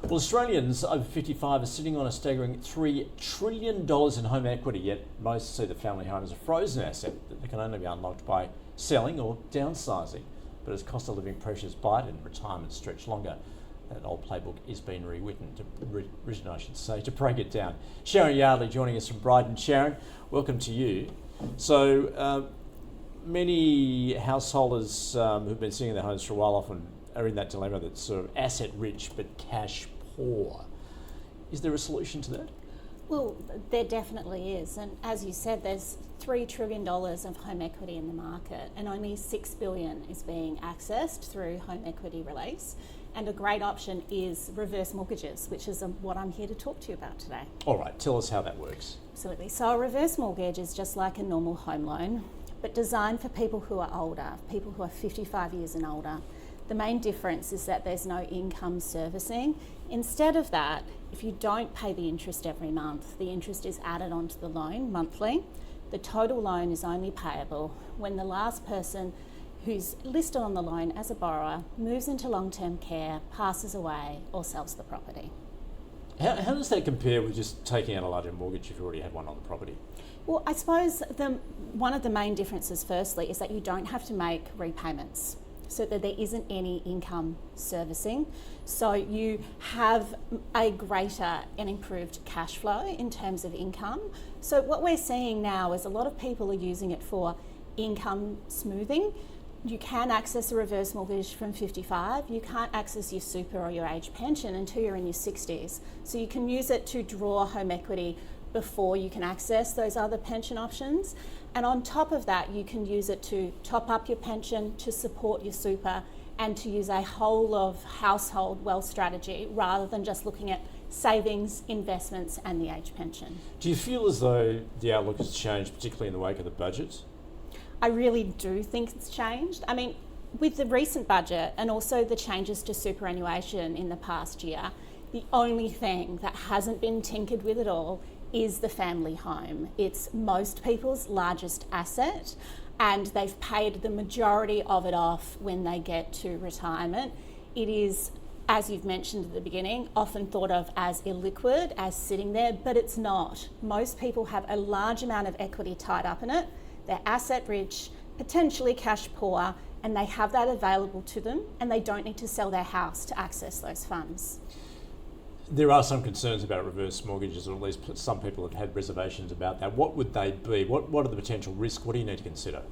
Well, Australians over 55 are sitting on a staggering $3 trillion in home equity, yet most see the family home as a frozen asset that can only be unlocked by selling or downsizing. But as cost of living pressures bite and retirement stretch longer, that old playbook is being rewritten, to break it down. Sharon Yardley joining us from Brighten. Sharon, welcome to you. So many householders who've been sitting in their homes for a while often are in that dilemma that's sort of asset rich but cash poor. Is there a solution to that? Well, there definitely is. And as you said, there's $3 trillion of home equity in the market and only $6 billion is being accessed through home equity release. And a great option is reverse mortgages, which is what I'm here to talk to you about today. All right, tell us how that works. Absolutely. So a reverse mortgage is just like a normal home loan, but designed for people who are older, people who are 55 years and older. The main difference is that there's no income servicing. Instead of that, if you don't pay the interest every month, the interest is added onto the loan monthly. The total loan is only payable when the last person who's listed on the loan as a borrower moves into long-term care, passes away, or sells the property. How does that compare with just taking out a larger mortgage if you already had one on the property? Well, I suppose one of the main differences, firstly, is that you don't have to make repayments, so that there isn't any income servicing. So you have a greater and improved cash flow in terms of income. So what we're seeing now is a lot of people are using it for income smoothing. You can access a reverse mortgage from 55. You can't access your super or your age pension until you're in your 60s. So you can use it to draw home equity before you can access those other pension options. And on top of that, you can use it to top up your pension, to support your super, and to use a whole of household wealth strategy rather than just looking at savings, investments, and the age pension. Do you feel as though the outlook has changed, particularly in the wake of the budget? I really do think it's changed. I mean, with the recent budget and also the changes to superannuation in the past year, the only thing that hasn't been tinkered with at all is the family home. It's most people's largest asset, and they've paid the majority of it off when they get to retirement. It is, as you've mentioned at the beginning, often thought of as illiquid, as sitting there, but it's not. Most people have a large amount of equity tied up in it. They're asset rich, potentially cash poor, and they have that available to them, and they don't need to sell their house to access those funds. There are some concerns about reverse mortgages, or at least some people have had reservations about that. What would they be? What are the potential risks? What do you need to consider?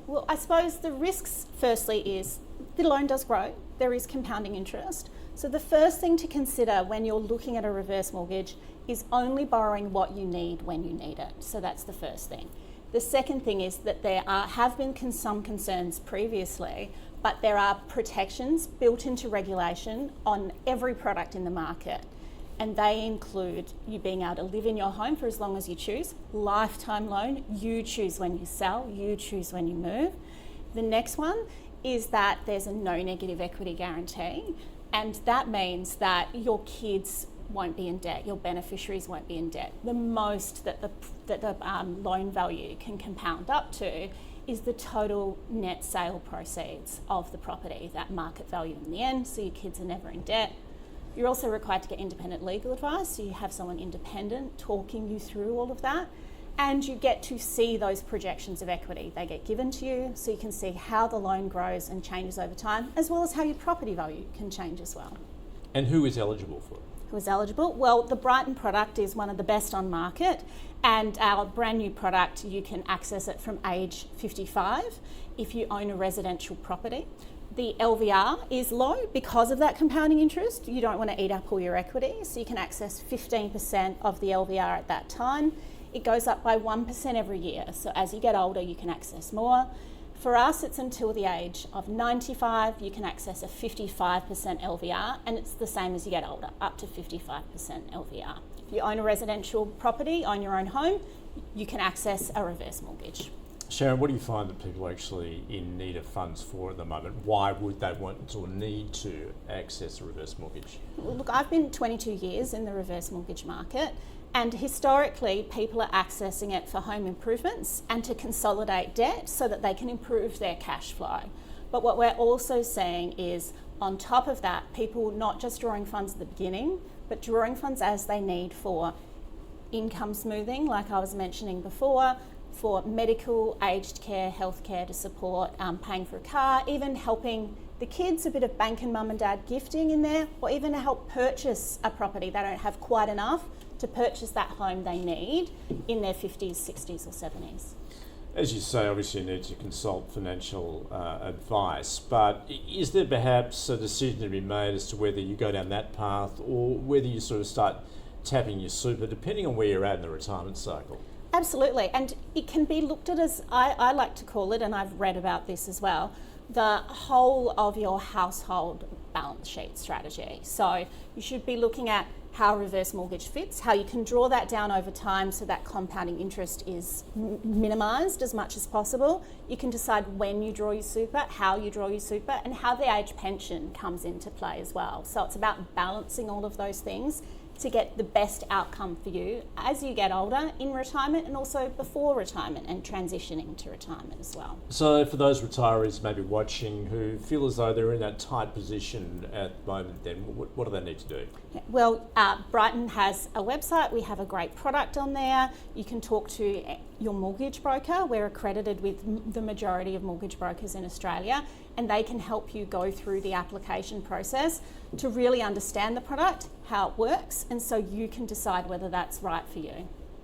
Well, I suppose the risks, firstly, is the loan does grow. There is compounding interest. So the first thing to consider when you're looking at a reverse mortgage is only borrowing what you need when you need it. So that's the first thing. The second thing is that there have been some concerns previously, but there are protections built into regulation on every product in the market. And they include you being able to live in your home for as long as you choose, lifetime loan, you choose when you sell, you choose when you move. The next one is that there's a no negative equity guarantee, and that means that your kids won't be in debt, your beneficiaries won't be in debt. The most that the loan value can compound up to is the total net sale proceeds of the property, that market value in the end, so your kids are never in debt. You're also required to get independent legal advice, so you have someone independent talking you through all of that, and you get to see those projections of equity. They get given to you, so you can see how the loan grows and changes over time, as well as how your property value can change as well. And who is eligible for it? Who is eligible? Well, the Brighten product is one of the best on market, and our brand new product, you can access it from age 55 if you own a residential property. The LVR is low because of that compounding interest. You don't want to eat up all your equity, so you can access 15% of the LVR at that time. It goes up by 1% every year, so as you get older, you can access more. For us, it's until the age of 95, you can access a 55% LVR, and it's the same as you get older, up to 55% LVR. If you own a residential property, own your own home, you can access a reverse mortgage. Sharon, what do you find that people are actually in need of funds for at the moment? Why would they want or need to access a reverse mortgage? Well, look, I've been 22 years in the reverse mortgage market, and historically people are accessing it for home improvements and to consolidate debt so that they can improve their cash flow. But what we're also seeing is On top of that, people not just drawing funds at the beginning, but drawing funds as they need for income smoothing, like I was mentioning before, for medical, aged care, healthcare to support paying for a car, even helping the kids, a bit of bank and mum and dad gifting in there, or even to help purchase a property. They don't have quite enough to purchase that home they need in their 50s, 60s or 70s. As you say, obviously you need to consult financial advice, but is there perhaps a decision to be made as to whether you go down that path or whether you sort of start tapping your super, depending on where you're at in the retirement cycle? Absolutely, and it can be looked at as, I like to call it, and I've read about this as well, the whole of your household balance sheet strategy. So you should be looking at how reverse mortgage fits, how you can draw that down over time so that compounding interest is minimised as much as possible. You can decide when you draw your super, how you draw your super, and how the age pension comes into play as well. So it's about balancing all of those things to get the best outcome for you as you get older in retirement and also before retirement and transitioning to retirement as well. So for those retirees maybe watching who feel as though they're in that tight position at the moment, then what do they need to do? Well, Brighten has a website. We have a great product on there. You can talk to your mortgage broker. We're accredited with the majority of mortgage brokers in Australia, and they can help you go through the application process to really understand the product, how it works, and so you can decide whether that's right for you.